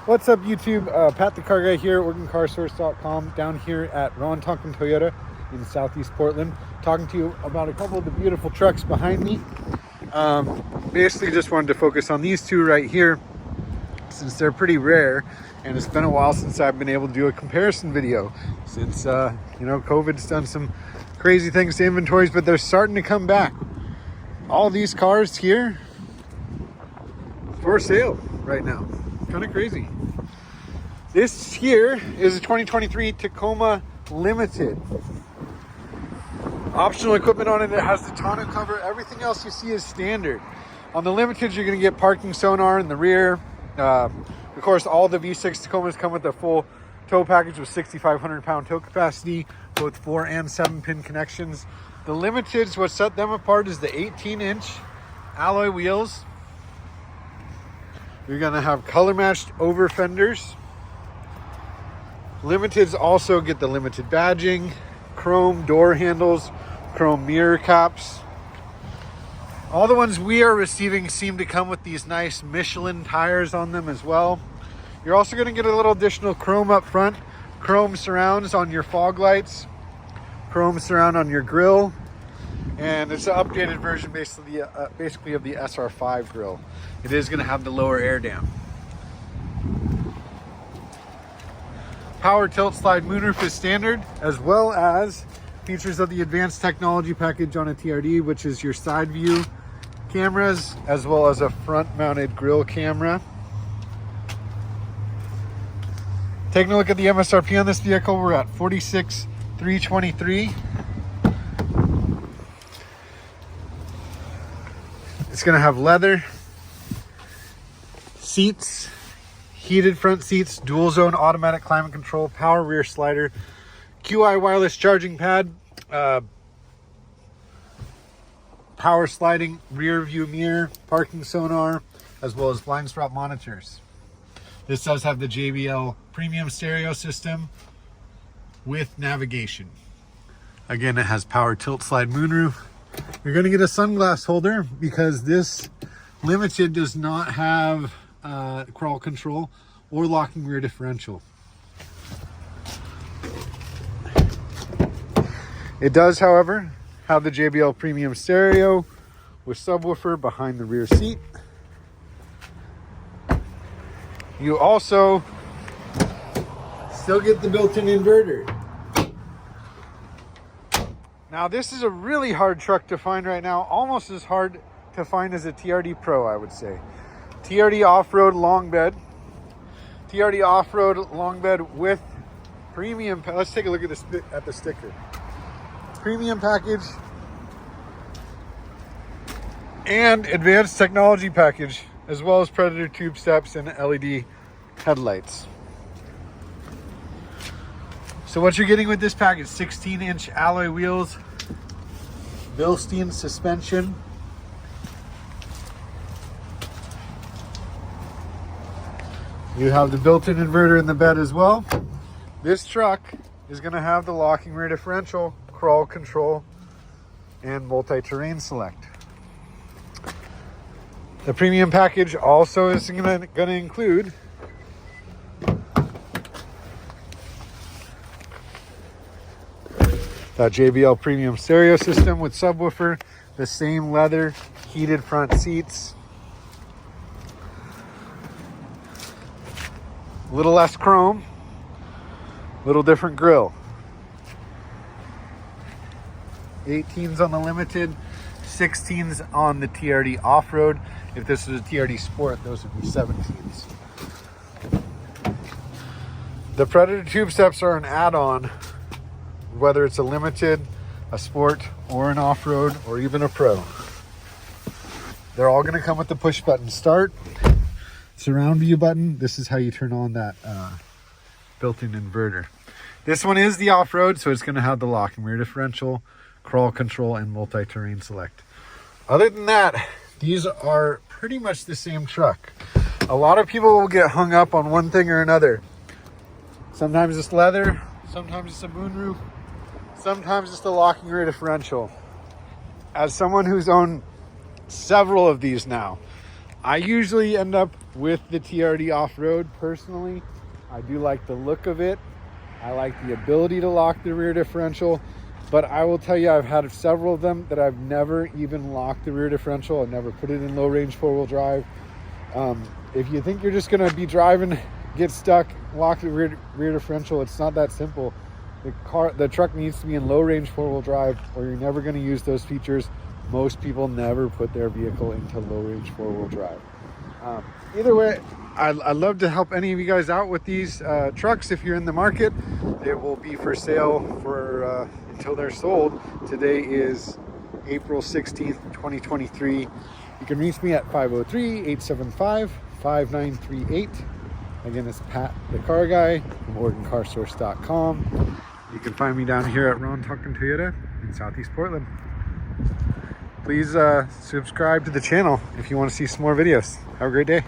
What's up, YouTube? Pat the Car Guy here, OregonCarSource.com, down here at Ron Tonkin Toyota in Southeast Portland, talking to you about a couple of the beautiful trucks behind me. Basically just wanted to focus on these two right here, since they're pretty rare, and it's been a while since I've been able to do a comparison video, since COVID's done some crazy things to inventories, but they're starting to come back. All these cars here for sale right now. Kind of crazy. This here is a 2023 Tacoma Limited. Optional equipment on it. It has the tonneau cover. Everything else you see is standard. On the Limited, you're going to get parking sonar in the rear. Of course, all the V6 Tacomas come with a full tow package with 6,500 pound tow capacity, both 4 and 7 pin connections. The Limiteds, what set them apart is the 18-inch alloy wheels. You're going to have color matched over fenders. Limiteds also get the limited badging, chrome door handles, chrome mirror caps. All the ones we are receiving seem to come with these nice Michelin tires on them as well. You're also going to get a little additional chrome up front, chrome surrounds on your fog lights, chrome surround on your grille, and it's an updated version basically of the SR5 grille. It is going to have the lower air dam. Power tilt slide moonroof is standard, as well as features of the advanced technology package on a TRD, which is your side view cameras, as well as a front mounted grille camera. Taking a look at the MSRP on this vehicle, we're at $46,323. It's going to have leather seats, heated front seats, dual zone automatic climate control, power rear slider, QI wireless charging pad, power sliding rear view mirror, parking sonar, as well as blind spot monitors. This does have the JBL premium stereo system with navigation. Again, it has power tilt slide moonroof. You're going to get a sunglass holder because this Limited does not have crawl control or locking rear differential. It does, however, have the JBL premium stereo with subwoofer behind the rear seat. You also still get the built-in inverter. Now, this is a really hard truck to find right now, almost as hard to find as a TRD Pro, I would say. TRD off-road long bed. TRD off-road long bed with premium. Let's take a look at the sticker. Premium package and advanced technology package, as well as Predator tube steps and LED headlights. So what you're getting with this package: 16-inch alloy wheels, Bilstein suspension, you have the built-in inverter in the bed as well. This truck is going to have the locking rear differential, crawl control, and multi-terrain select. The premium package also is going to include that JBL premium stereo system with subwoofer, the same leather heated front seats, a little less chrome, little different grille. 18s on the Limited, 16s on the TRD off-road. If this was a TRD Sport, those would be 17s. The Predator tube steps are an add-on, whether it's a Limited, a Sport, or an off-road, or even a Pro. They're all going to come with the push button start, surround view button. This is how you turn on that built-in inverter. This one is the off-road, so it's going to have the locking rear differential, crawl control, and multi-terrain select. Other than that, these are pretty much the same truck. A lot of people will get hung up on one thing or another. Sometimes it's leather, sometimes it's a moonroof, sometimes it's the locking rear differential. As someone who's owned several of these now, I usually end up with the TRD off-road personally. I do like the look of it. I like the ability to lock the rear differential, but I will tell you, I've had several of them that I've never even locked the rear differential. I've never put it in low range four-wheel drive. If you think you're just gonna be driving, get stuck, lock the rear differential, it's not that simple. The truck needs to be in low range four-wheel drive, or you're never gonna use those features. Most people never put their vehicle into low range four-wheel drive. Either way, I'd love to help any of you guys out with these trucks. If you're in the market, they will be for sale for until they're sold. Today is April 16th, 2023. You can reach me at 503-875-5938. Again, it's Pat the Car Guy from OregonCarSource.com. You can find me down here at Ron Tuckin Toyota in Southeast Portland. Please subscribe to the channel if you want to see some more videos. Have a great day.